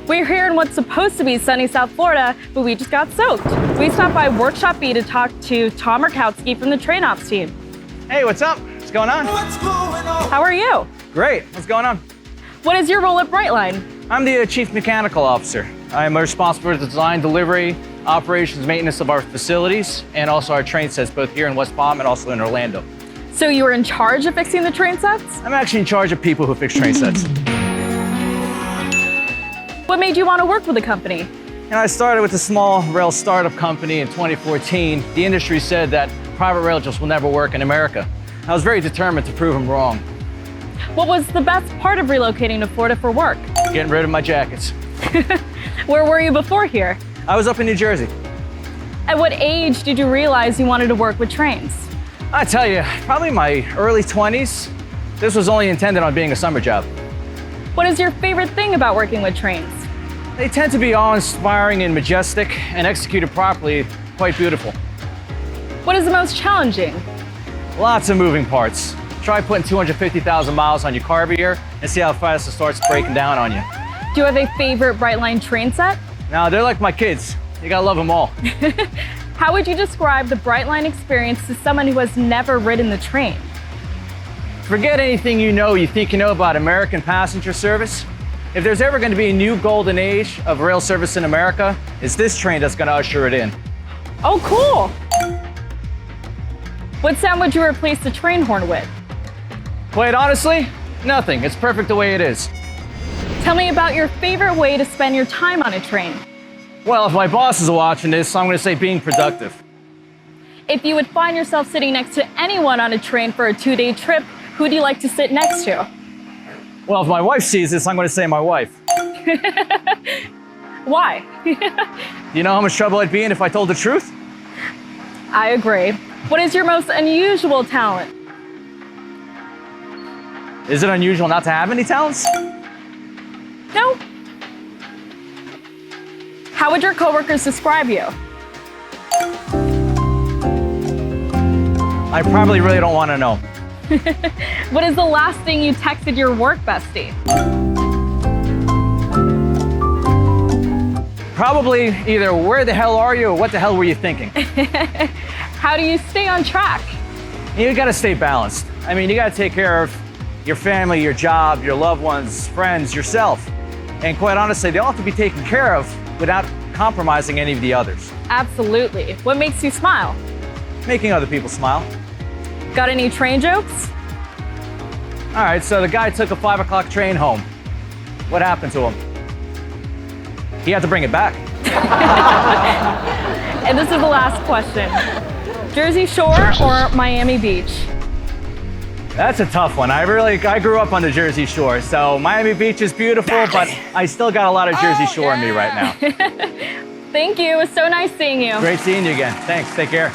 We're here in what's supposed to be sunny South Florida, but we just got soaked. We stopped by Workshop B to talk to Tom Rutkowski from the train ops team. Hey, what's up? What's going on? How are you? Great. What's going on? What is your role at Brightline? I'm the Chief Mechanical Officer. I'm responsible for the design, delivery, operations, maintenance of our facilities, and also our train sets, both here in West Palm and also in Orlando. So you were in charge of fixing the train sets? I'm actually in charge of people who fix train sets. What made you want to work with the company? And I started with a small rail startup company in 2014. The industry said that private rail just will never work in America. I was very determined to prove them wrong. What was the best part of relocating to Florida for work? Getting rid of my jackets. Where were you before here? I was up in New Jersey. At what age did you realize you wanted to work with trains? I tell you, probably my early 20s. This was only intended on being a summer job. What is your favorite thing about working with trains? They tend to be awe-inspiring and majestic, and executed properly, quite beautiful. What is the most challenging? Lots of moving parts. Try putting 250,000 miles on your carburetor and see how fast it starts breaking down on you. Do you have a favorite Brightline train set? Now, they're like my kids. You gotta love them all. How would you describe the Brightline experience to someone who has never ridden the train? Forget anything you think you know about American passenger service. If there's ever going to be a new golden age of rail service in America, it's this train that's going to usher it in. Oh, cool. What sound would you replace the train horn with? Quite honestly, nothing. It's perfect the way it is. Tell me about your favorite way to spend your time on a train. Well, if my boss is watching this, I'm going to say being productive. If you would find yourself sitting next to anyone on a train for a 2-day trip, who do you like to sit next to? Well, if my wife sees this, I'm going to say my wife. Why? You know how much trouble I'd be in if I told the truth? I agree. What is your most unusual talent? Is it unusual not to have any talents? No. How would your coworkers describe you? I probably really don't want to know. What is the last thing you texted your work bestie? Probably either where the hell are you or what the hell were you thinking? How do you stay on track? You got to stay balanced. I mean, you got to take care of your family, your job, your loved ones, friends, yourself. And quite honestly, they all have to be taken care of without compromising any of the others. Absolutely. What makes you smile? Making other people smile. Got any train jokes? All right, so the guy took a 5 o'clock train home. What happened to him? He had to bring it back. And this is the last question. Jersey Shore or Miami Beach? That's a tough one. I grew up on the Jersey Shore, so Miami Beach is beautiful, but I still got a lot of Jersey Shore in me right now. Thank you. It was so nice seeing you. Great seeing you again. Thanks. Take care.